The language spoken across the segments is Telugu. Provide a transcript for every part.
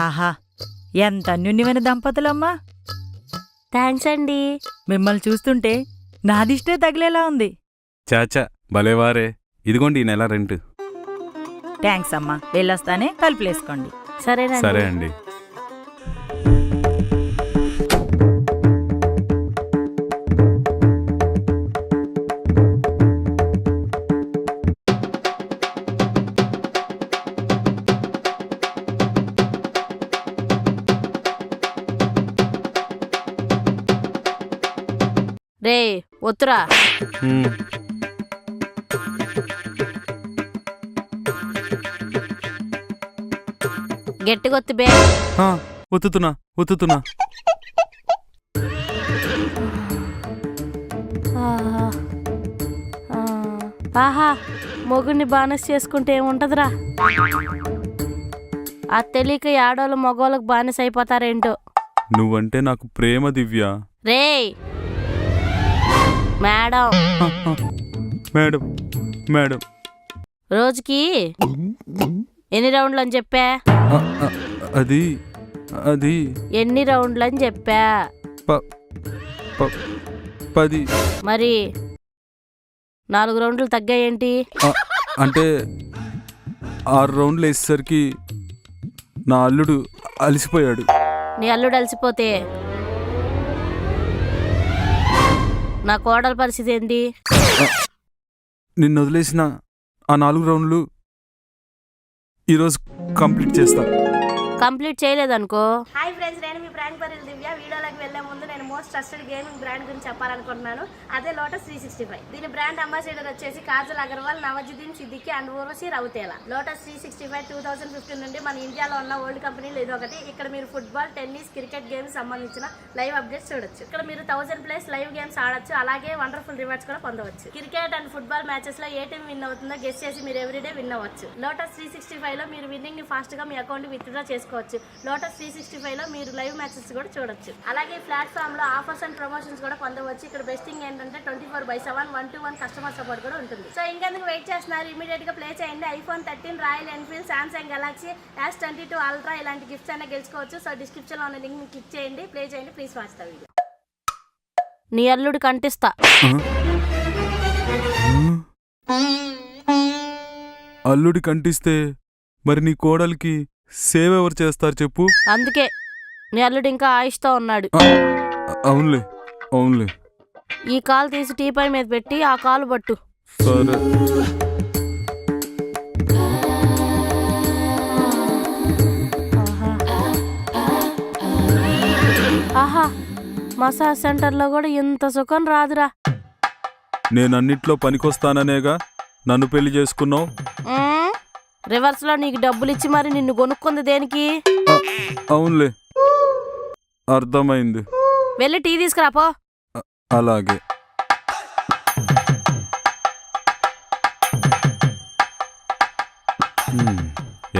ఆహా, ఎంత అన్యోన్యమైన దంపతులమ్మా. థ్యాంక్స్ అండి. మిమ్మల్ని చూస్తుంటే నాదిష్టే తగిలేలా ఉంది. చాచా భలేవారే. ఇదిగోండి ఈ నెల రెంట్. థ్యాంక్స్ అమ్మా, వెళ్ళొస్తానే, కలుపులేసుకోండి. సరేనండి. సరే అండి. రే ఒత్తురా. హ్మ్. గట్టిగొత్తు బే. ఆ, ఒత్తుతున్నా ఒత్తుతున్నా. ఆహా. ఆహా, మొగుడిని బానిస చేసుకుంటే ఏముంటదిరా. అది తెలియక ఆడోళ్ళు మగోళ్ళకి బానిస అయిపోతారేంటో. నువ్వంటే నాకు ప్రేమ దివ్య. రే మేడం. Madam madam. రోజుకి ఎన్ని రౌండ్లు అని చెప్పా? ఆ, ఆ, అది అది ఎన్ని రౌండ్లు అని చెప్పా? 10. మరి 4 రౌండ్లు తగ్గాయేంటి? అంటే 6 రౌండ్లు వేసేసరికి నా అల్లుడు అలసిపోయాడు. నీ అల్లుడు అలసిపోతే నా కోడల పరిస్థితి ఏంటి? నిన్ను వదిలేసిన ఆ 4 రౌండ్లు ఈరోజు కంప్లీట్ చేస్తా. కంప్లీట్ చేయలేదనుకో. హాయ్ ఫ్రెండ్స్, నేను మీ ప్రాంక్ పరిల్ దివ్య. వీడియోలోకి వెళ్లే ముందు నేను మోస్ట్ ట్రస్టెడ్ గేమింగ్ బ్రాండ్ గురించి చెప్పాలనుకుంటున్నాను. అదే లోటస్ 365. దీని బ్రాండ్ అంబాసిడర్ వచ్చేసి కాజల్ అగర్వాల్, నవజుద్దీన్ సిద్దికి అండ్ ఊర్వశి రౌతేలా. లోటస్ 365 2015 నుండి మన ఇండియాలో ఉన్న ఓల్డ్ కంపెనీలు ఇదొకటి. ఇక్కడ మీరు ఫుట్బాల్, టెన్నిస్, క్రికెట్ గేమ్స్ సంబంధించిన లైవ్ అప్డేట్స్ చూడొచ్చు. ఇక్కడ మీరు 1000+ లైవ్ గేమ్స్ ఆడొచ్చు. అలాగే వండర్ఫుల్ రివార్డ్స్ కూడా పొందవచ్చు. క్రికెట్ అండ్ ఫుట్బాల్ మ్యాచెస్ లో ఏ టీం విన్ అవుతుందో గెస్ చేసి మీరు ఎవ్రీడే విన్ అవ్వచ్చు. లోటస్ 365 లో మీరు విన్నింగ్ ని ఫాస్ట్ గా మీ అకౌంట్ విత్డ్రా చేసుకోవచ్చు. లోటస్ 365 లో మీరు లైవ్ మ్యాచెస్ కూడా చూడొచ్చు. అలాగే ప్లాట్ఫామ్ లో ఆఫర్స్ అండ్ ప్రమోషన్స్ కూడా పొందవచ్చు. ఇక్కడ బెస్టింగ్ ఏంటంటే 24/7 1-to-1 కస్టమర్ సపోర్ట్ కూడా ఉంటుంది. సో ఇంకెందుకు వెయిట్ చేస్తున్నారు? ఇమీడియట్ గా ప్లే చేయండి. iPhone 13, royal Enfield, Samsung Galaxy S22 ultra ఇలాంటి గిఫ్ట్స్ అయినా గెలుచుకోవచ్చు. సో డిస్క్రిప్షన్ లో ఉన్న లింక్ ని క్లిక్ చేయండి, ప్లే చేయండి. Please watch the video. నీ అల్లుడు కంటిస్తా. అల్లుడి కంటిస్తే మరి నీ కోడలికి సేవ్ ఎవరు చేస్తారు చెప్పు? అందుకే నీ అల్లుడు ఇంకా ఆయుష్తో ఉన్నాడు. అవునులే అవునులే. ఈ కాలు తీసి టీపై మీద పెట్టి ఆ కాలు పట్టు. సరే. ఆహా, మసాజ్ సెంటర్లో కూడా ఇంత సుఖం రాదురా. నేనన్నిట్లో పనికొస్తాననేగా నన్ను పెళ్లి చేసుకున్నావు. రివర్స్ లో నీకు డబ్బులు ఇచ్చి మరి నిన్ను కొనుక్కుంది దేనికి? అవునులే, అర్థమైంది. వెళ్ళి టీ తీసుకురాపో. అలాగే.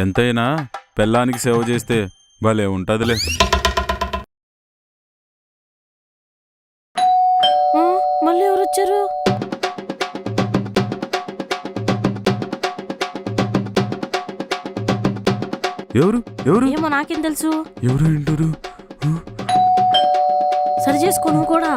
ఎంతైనా పెళ్ళానికి సేవ చేస్తే భలే ఉంటదిలే. మళ్ళీ ఎవరు వచ్చారు? ఎవరు ఎవరు? ఏమో నాకేం తెలుసు. ఎవరు వింటారు? సరి చేసుకో నువ్వు కూడా.